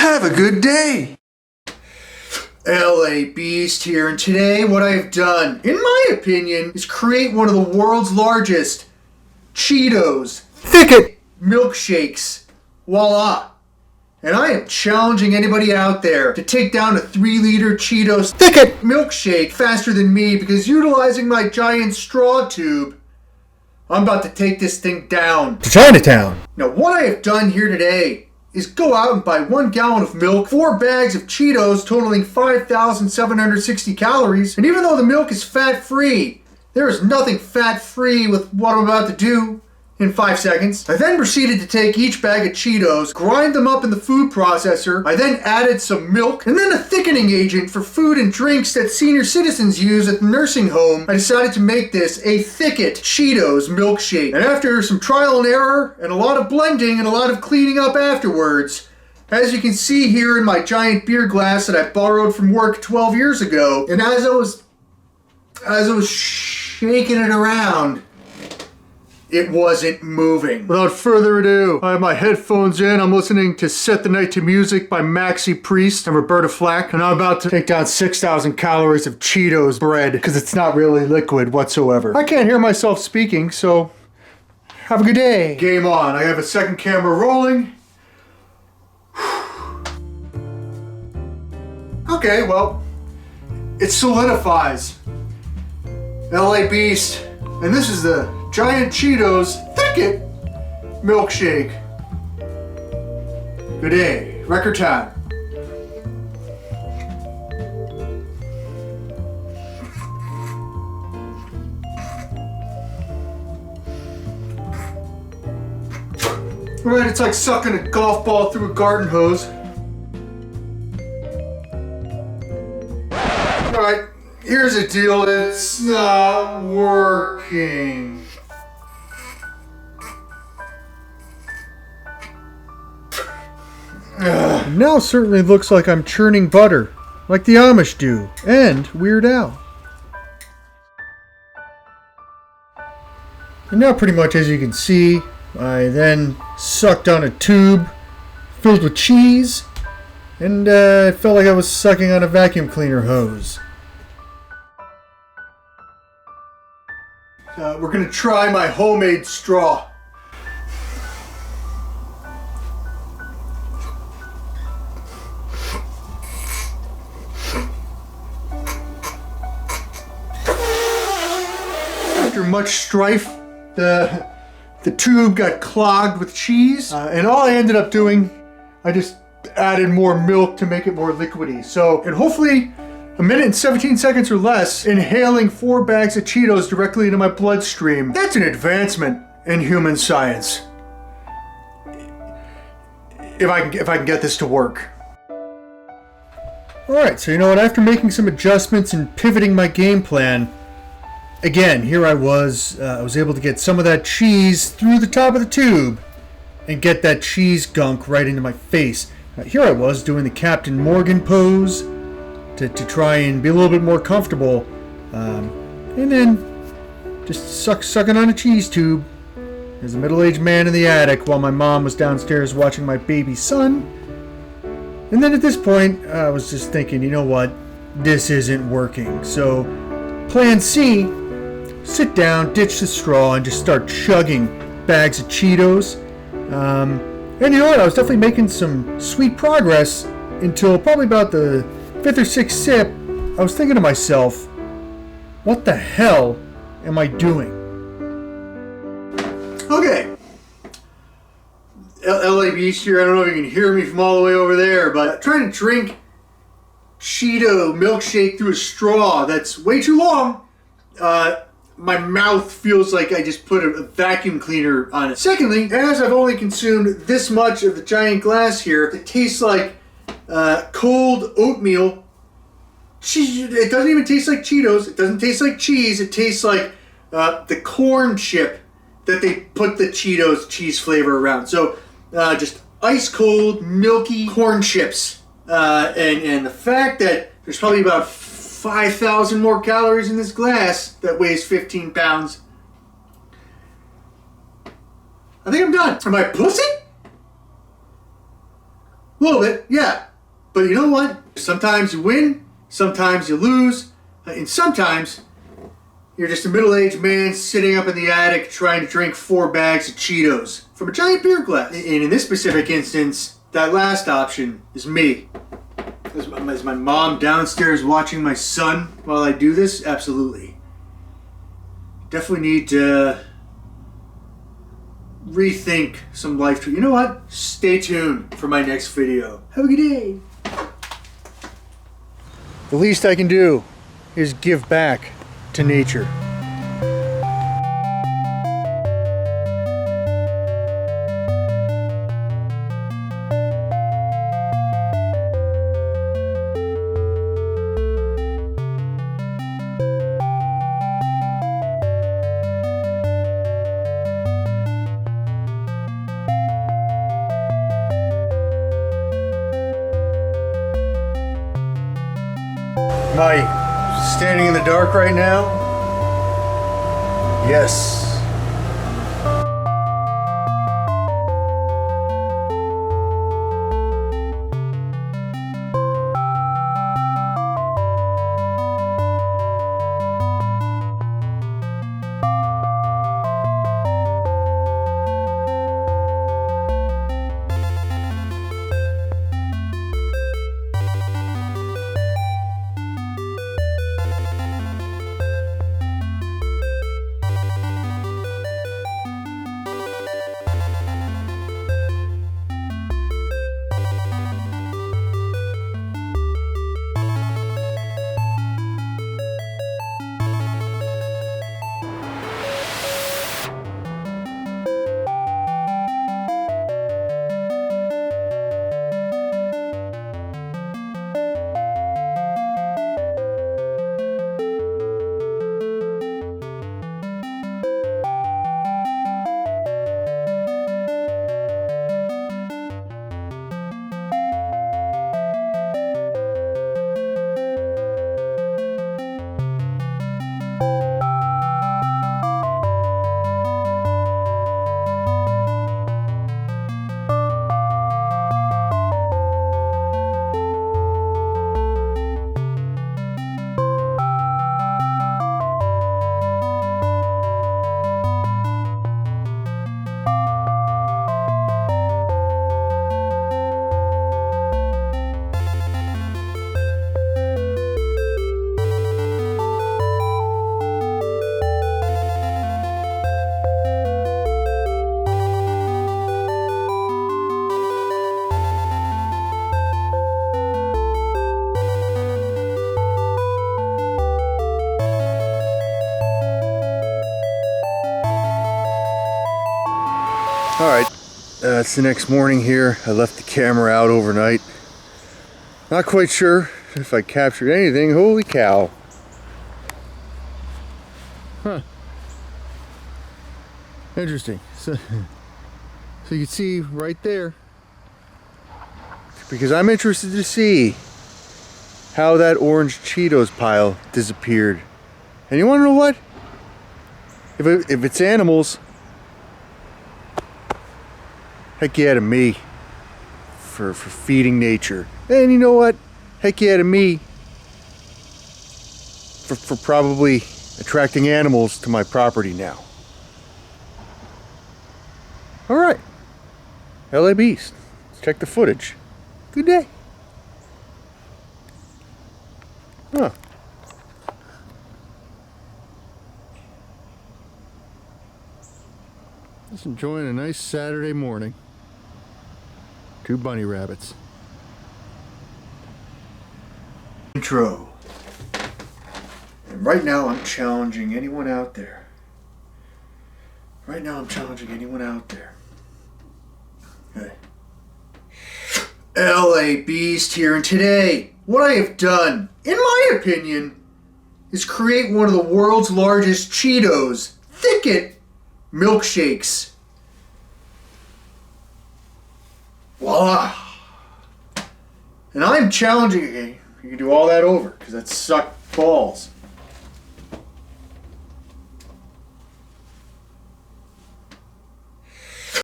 Have a good day. LA Beast here, and today what I've done, in my opinion, is create one of the world's largest CHEETOS Thicket. milkshakes. Voila! And I am challenging anybody out there to take down a 3-liter CHEETOS Thicket. milkshake faster than me, because utilizing my giant straw tube, I'm about to take this thing down. To Chinatown. Now, what I have done here today is go out and buy 1 gallon of milk, 4 bags of CHEETOS totaling 5,760 calories, and even though the milk is fat-free, there is nothing fat-free with what I'm about to do in 5 seconds. I then proceeded to take each bag of CHEETOS, grind them up in the food processor. I then added some milk, and then a thickening agent for food and drinks that senior citizens use at the nursing home. I decided to make this a thicket CHEETOS milkshake. And after some trial and error, and a lot of blending, and a lot of cleaning up afterwards, as you can see here in my giant beer glass that I borrowed from work 12 years ago, and as I was shaking it around, it wasn't moving. Without further ado, I have my headphones in. I'm listening to Set the Night to Music by Maxi Priest and Roberta Flack. And I'm about to take down 6,000 calories of CHEETOS bread because it's not really liquid whatsoever. I can't hear myself speaking, so have a good day. Game on. I have a second camera rolling. Okay, well, it solidifies. LA Beast. And this is the giant CHEETOS Thicket milkshake. Good day. Record time. Alright, it's like sucking a golf ball through a garden hose. Alright, here's the deal. It's not working. Now certainly looks like I'm churning butter, like the Amish do, and Weird Al. And now pretty much as you can see, I then sucked on a tube filled with cheese, and it felt like I was sucking on a vacuum cleaner hose. We're gonna try my homemade straw. After much strife, the tube got clogged with cheese, and all I ended up doing, I just added more milk to make it more liquidy. So, and hopefully, a minute and 17 seconds or less, inhaling 4 bags of CHEETOS directly into my bloodstream. That's an advancement in human science. If I can get this to work. Alright, so you know what, after making some adjustments and pivoting my game plan, again, here I was able to get some of that cheese through the top of the tube and get that cheese gunk right into my face. Here I was doing the Captain Morgan pose to try and be a little bit more comfortable, and then just sucking on a cheese tube as a middle-aged man in the attic while my mom was downstairs watching my baby son. And then at this point, I was just thinking, you know what, this isn't working. So, plan C, sit down, ditch the straw, and just start chugging bags of CHEETOS. And you know what, I was definitely making some sweet progress until probably about the 5th or 6th sip. I was thinking to myself, what the hell am I doing? Okay. LA Beast here. I don't know if you can hear me from all the way over there, but trying to drink CHEETO milkshake through a straw that's way too long. My mouth feels like I just put a vacuum cleaner on it. Secondly, as I've only consumed this much of the giant glass here, it tastes like cold oatmeal. It doesn't even taste like CHEETOS. It doesn't taste like cheese. It tastes like the corn chip that they put the CHEETOS cheese flavor around. So just ice cold, milky corn chips. And the fact that there's probably about 5,000 more calories in this glass that weighs 15 pounds. I think I'm done. Am I pussy? A little bit, yeah. But you know what? Sometimes you win, sometimes you lose, and sometimes you're just a middle-aged man sitting up in the attic trying to drink 4 bags of Cheetos from a giant beer glass. And in this specific instance, that last option is me. Is my mom downstairs watching my son while I do this? Absolutely. Definitely need to rethink some life choices. You know what? Stay tuned for my next video. Have a good day. The least I can do is give back to nature. Am I standing in the dark right now? Yes. Alright, it's the next morning here. I left the camera out overnight. Not quite sure if I captured anything. Holy cow. Huh. Interesting. So you can see right there. Because I'm interested to see how that orange Cheetos pile disappeared. And you want to know what? If it's animals, heck yeah to me for feeding nature. And you know what? Heck yeah to me for probably attracting animals to my property now. Alright. LA Beast. Let's check the footage. Good day. Huh. Just enjoying a nice Saturday morning. 2 bunny rabbits. Intro. And right now I'm challenging anyone out there. Right now I'm challenging anyone out there. Okay. LA Beast here, and today what I have done, in my opinion, is create one of the world's largest Cheetos thicket milkshakes. Voila! And I'm challenging, okay, you can do all that over, because that sucked balls.